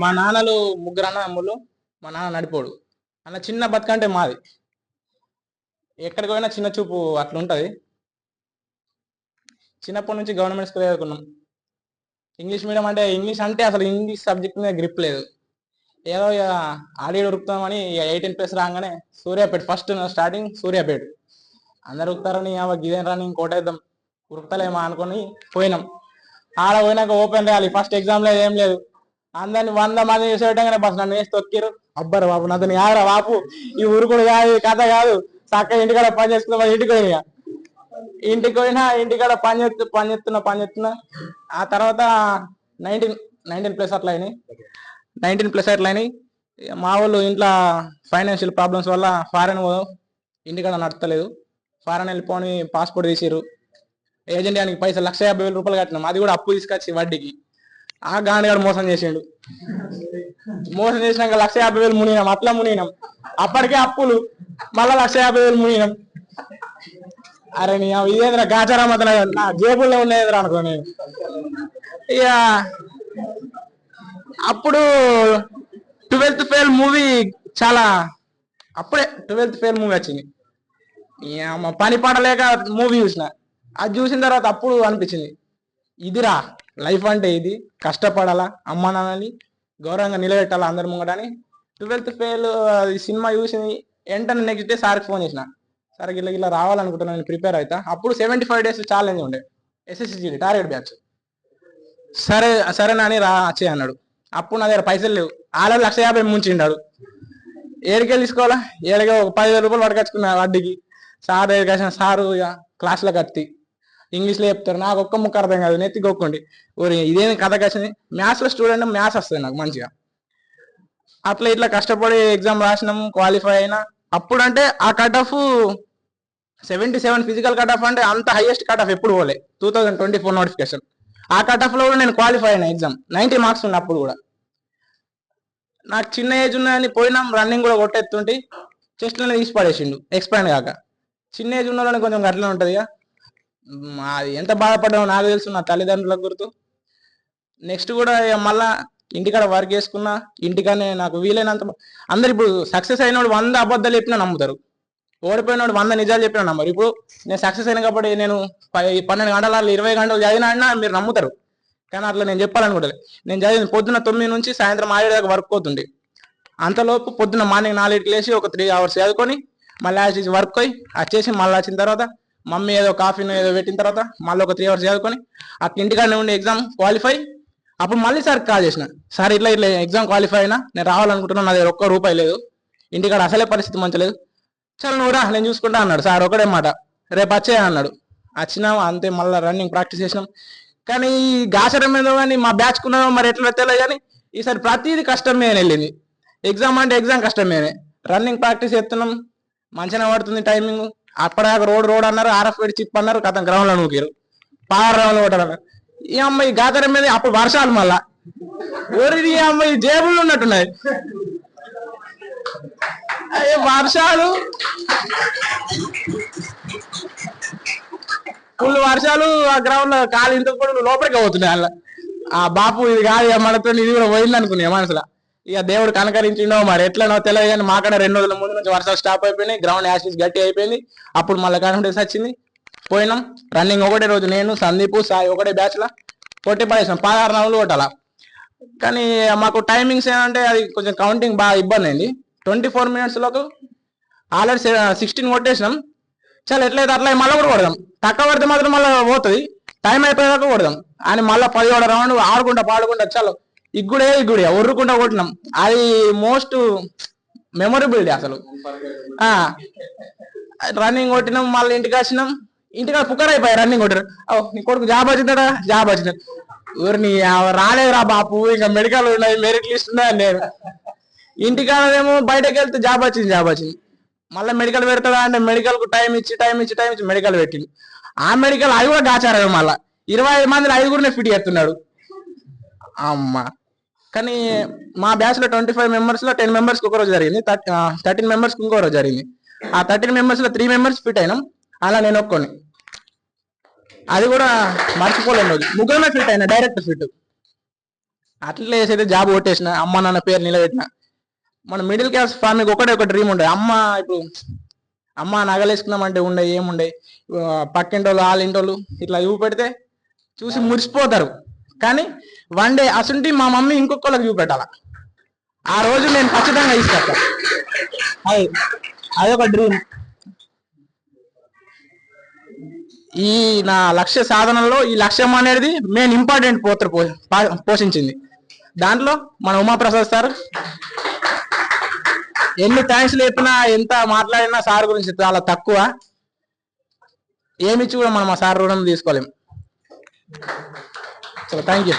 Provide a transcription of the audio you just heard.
మా నాన్నలు ముగ్గురు అన్నదమ్ములు. మా నాన్న నడిపోడు. అన్న చిన్న బతుకంటే మాది. ఎక్కడికి పోయినా చిన్న చూపు అట్లా ఉంటుంది. చిన్నప్పటి నుంచి గవర్నమెంట్ స్కూల్ చదువుకున్నాం. ఇంగ్లీష్ మీడియం అంటే అసలు ఇంగ్లీష్ సబ్జెక్ట్ మీద గ్రిప్ లేదు. ఏదో ఇక ఆడి ఉరుకుతామని ఇక 18+ రాగానే సూర్యాపేట ఫస్ట్ స్టార్టింగ్ సూర్యాపేట. అందరు ఉరుకుతారని ఇదేం రన్నింగ్ కోటేద్దాం ఉరుకుతలేమా అనుకుని పోయినాం. ఆడ పోయినాక ఓపెన్ రాయాలి. ఫస్ట్ ఎగ్జామ్ లేదు, ఏం లేదు. అందరిని 100 మంది చేసేటగానే బస్ నన్ను వేసి తొక్కిరు. అబ్బరు బాబు నాతోని యాదరా బాపు, ఈ ఊరుకుడు కాదు, కథ కాదు. చక్కగా ఇంటికాడ పని చేసుకున్నా. ఇంటికి పోయినా ఇంటికాడ పని చేస్తున్నా. ఆ తర్వాత 19+ అట్లా అయినాయి. 19+ అట్లా అయినాయి. మా వాళ్ళు ఇంట్లో ఫైనాన్షియల్ ప్రాబ్లమ్స్ వల్ల ఫారెన్ ఇంటికాడ నడతలేదు. ఫారెన్ వెళ్ళిపోని పాస్పోర్ట్ తీసిరు. ఏజెంట్ గానికి పైసలు 1,50,000 రూపాయలు కట్టినాం. అది కూడా అప్పు తీసుకొచ్చి వడ్డీకి. ఆ గాండిగాడు మోసం చేసిండు. మోసం చేసినాక 1,50,000 మునిగినాం. అట్లా మునిగినాం. అప్పటికే అప్పులు, మళ్ళా 1,50,000 మునిగినాం. అరే నీ ఇదేంద్రా గాచారా మతన నా జేబుల్లో ఉండేదిరా అనుకో నేను. ఇక అప్పుడు 12th ఫెయిల్ మూవీ చాలా, అప్పుడే 12th ఫెయిల్ మూవీ వచ్చింది. పని పడలేక మూవీ చూసిన. అది చూసిన తర్వాత అప్పుడు అనిపించింది, ఇదిరా లైఫ్ అంటే, ఇది కష్టపడాలా, అమ్మ నాన్నని గౌరవంగా నిలబెట్టాలా అందరి ముంగటని. 12th ఫెయిల్ సినిమా చూసి వెంటనే నెక్స్ట్ డే సార్కి ఫోన్ చేసిన. సార్ ఇలా రావాలనుకుంటున్నాను, నేను ప్రిపేర్ అవుతా. అప్పుడు 75 days ఛాలెంజ్ ఉండే, SSCGD టార్గెట్ బ్యాచ్. సరే నాని రా వచ్చే అన్నాడు. అప్పుడు నా దగ్గర పైసలు లేవు. ఆల్రెడీ 1,50,000 ముంచిండాడు. ఏడికెళ్ళి తీసుకోవాలా? ఏడిగా ఒక 10,000 రూపాయలు పట్టుకొచ్చుకున్నా వడ్డీకి. సార్ దగ్గరికి వచ్చిన. సారు ఇక క్లాస్లో కత్తి ఇంగ్లీష్లో చెప్తారు. నాకు ఒక్క ముక్క అర్థం కాదు. నెత్తి గొక్కండి ఓరి ఇదేమి కథకి వచ్చింది. మ్యాథ్స్లో స్టూడెంట్, మ్యాథ్స్ వస్తుంది నాకు మంచిగా. అట్లా ఇట్లా కష్టపడి ఎగ్జామ్ రాసినాం, క్వాలిఫై అయినా. అప్పుడు అంటే ఆ cut off 77 physical cut off అంటే అంత హైయెస్ట్ కట్ ఆఫ్ ఎప్పుడు పోలే. 2024 నోటిఫికేషన్. ఆ కట్ ఆఫ్ లో కూడా నేను క్వాలిఫై అయినా. ఎగ్జామ్ 90 మార్క్స్ ఉన్న అప్పుడు కూడా. నాకు చిన్న ఏజ్ ఉన్నదని పోయినాం. రన్నింగ్ కూడా కొట్టేస్తుంటే చెస్ట్లోనే తీసి పడేసిండు ఎక్స్పాండ్ కాక. చిన్న ఏజ్ ఉన్న వాళ్ళని కొంచెం గట్లనే ఉంటుంది. ఇక అది ఎంత బాధపడ్డామో నాకు తెలుసు, నా తల్లిదండ్రులకు గుర్తు. నెక్స్ట్ కూడా మళ్ళా ఇంటికాడ వర్క్ చేసుకున్నా. ఇంటికానే నాకు వీలైనంత. అందరు ఇప్పుడు సక్సెస్ అయినోడు 100 అబద్ధాలు చెప్పినా నమ్ముతారు, ఓడిపోయినోడు 100 నిజాలు చెప్పినా నమ్మరు. ఇప్పుడు నేను సక్సెస్ అయినా కాబట్టి నేను 12 గంటల 20 గంటలు చదివినా అన్నా మీరు నమ్ముతారు. కానీ అట్లా నేను చెప్పాలనుకుంటా. నేను చదివింది పొద్దున్న 9 నుంచి సాయంత్రం 6 దాకా వర్క్ అవుతుంది. అంతలోపు పొద్దున్న మార్నింగ్ 4కి లేచి ఒక 3 hours చదువుకొని మళ్ళీ వర్క్ పోయి వచ్చేసి మళ్ళీ వచ్చిన తర్వాత మమ్మీ ఏదో కాఫీని ఏదో పెట్టిన తర్వాత మళ్ళీ ఒక 3 hours చదువుకొని అట్లా ఇంటికాడనే ఉండి ఎగ్జామ్ క్వాలిఫై. అప్పుడు మళ్ళీ సార్ కాల్ చేసిన. సార్ ఇట్లా ఎగ్జామ్ క్వాలిఫై అయినా, నేను రావాలనుకుంటున్నాను, నా దగ్గర ₹1 లేదు, ఇంటికాడ అసలే పరిస్థితి మంచలేదు, చల్ నువ్వు రా నేను చూసుకుంటా అన్నాడు. సార్ ఒకటే మాట, రేపు వచ్చే అన్నాడు. వచ్చినాం అంతే. మళ్ళీ రన్నింగ్ ప్రాక్టీస్ చేసినాం. కానీ ఈ గాచరం ఏదో కానీ మా బ్యాచ్కున్నామో మరి ఎట్లా తెలియదు. కానీ ఈసారి ప్రతిదీ కష్టమే వెళ్ళింది. ఎగ్జామ్ అంటే ఎగ్జామ్ కష్టమేనే. రన్నింగ్ ప్రాక్టీస్ చేస్తున్నాం, మంచిగా పడుతుంది టైమింగ్. అప్పటిదాకా రోడ్ అన్నారు, RF చిప్ అన్నారు, కథం గ్రౌండ్లో నూకిరు, పవర్ రౌండ్లో కొట్టారు. ఈ అమ్మాయి గాతరం మీద అప్పుడు వర్షాలు మళ్ళా ఓరి అమ్మాయి జేబులు ఉన్నట్టున్నాయి. అయ్యే వర్షాలు, ఫుల్ వర్షాలు. ఆ గ్రౌండ్ లో కాలు ఇంత కూడా లోపలికి పోతున్నాయి. అలా ఆ బాపు ఇది కాదు మనతో, ఇది కూడా పోయింది అనుకున్నా మనసులో. ఇక దేవుడు కనకరించిండో మరి ఎట్లనో తెలియదు. కానీ మాకడ 2 రోజుల ముందు నుంచి వర్షాలు స్టాప్ అయిపోయినాయి. గ్రౌండ్ యాసిస్ గట్టి అయిపోయింది. అప్పుడు మళ్ళీ కాన్ఫిడెన్స్ వచ్చింది. పోయినాం. రన్నింగ్ ఒకటే రోజు నేను, సందీప్, సాయి ఒకటే బ్యాచ్ లా కొట్టి పడేసాం. 16 రౌండ్లు కొట్టాల. కానీ మాకు టైమింగ్స్ ఏంటంటే అది కొంచెం కౌంటింగ్ బాగా ఇబ్బంది అయింది. 24 minutes లోకి ఆల్రెడీ 16 కొట్టేసినాం. చాలా ఎట్లయితే అట్లా మళ్ళీ కూడా కొడదాం, తక్కువ పడితే మాత్రం మళ్ళీ పోతుంది. టైం అయిపోయేదాకా కొడదాం అని మళ్ళీ 17 రౌండ్ ఆడుకుంటా పాడుకుంటా చాలు ఇగ్గుడే ఒర్రుకుంటా కొట్టినాం. అది మోస్ట్ మెమొరబుల్ డే అసలు. రన్నింగ్ కొట్టినాం. మళ్ళీ ఇంటికి వచ్చినాం. ఇంటికాడ పుక్కర్ అయిపోయాయి. రన్నింగ్ కొట్టారు. నీ కొడుకు జాబ్ వచ్చిందా? జాబ్ వచ్చింది. ఊరిని రాలేదురా బాపు, ఇంకా మెడికల్ ఉన్నాయి, మెరిట్ లిస్ట్ ఉన్నాయి. నేను ఇంటికాడేమో బయటకు వెళ్తే జాబ్ వచ్చింది. మళ్ళీ మెడికల్ పెడతాడా అంటే మెడికల్ కు టైం ఇచ్చి మెడికల్ పెట్టింది. ఆ మెడికల్ అది కూడా గాచారు. మళ్ళీ 25 మందిని 5గురినే ఫిట్ చేస్తున్నాడు. అమ్మ. కానీ మా బ్యాచ్ లో 25 members లో 10 members కి ఒక రోజు జరిగింది, 13 members కి ఇంకో రోజు జరిగింది. ఆ 13 members లో 3 members ఫిట్ అయినాం. అలా నేను ఒక్కొని. అది కూడా మర్చిపోలేను రోజు. ముగ్గురమే ఫిట్ అయినా, డైరెక్ట్ ఫిట్. అట్లా చేసి జాబ్ కొట్టేసిన, అమ్మ నాన్న పేరు నిలబెట్టిన. మన మిడిల్ క్లాస్ ఫ్యామిలీకి ఒకటే ఒక డ్రీమ్ ఉండే, అమ్మ ఇప్పుడు అమ్మ నగలేసుకుందామంటే ఉండే ఏముండే, పక్కింటోళ్ళు వాళ్ళింటోళ్ళు ఇట్లా చూపెడితే చూసి మురిసిపోతారు. కానీ వన్ డే అసంటి మా మమ్మీ ఇంకొకళ్ళకి చూపెట్టాల, ఆ రోజు నేను ఖచ్చితంగా ఇస్తాను. అది అదొక డ్రీమ్. ఈ నా లక్ష్య సాధనలో ఈ లక్ష్యం అనేది మెయిన్ ఇంపార్టెంట్ పాత్ర పోషించింది. దాంట్లో మన ఉమాప్రసాద్ సార్ ఎన్ని థ్యాంక్స్ లేపినా ఎంత మాట్లాడినా సార్ గురించి చాలా తక్కువ. ఏమిచ్చి కూడా మనం ఆ సార్ రుణం తీసుకోలేం. So thank you.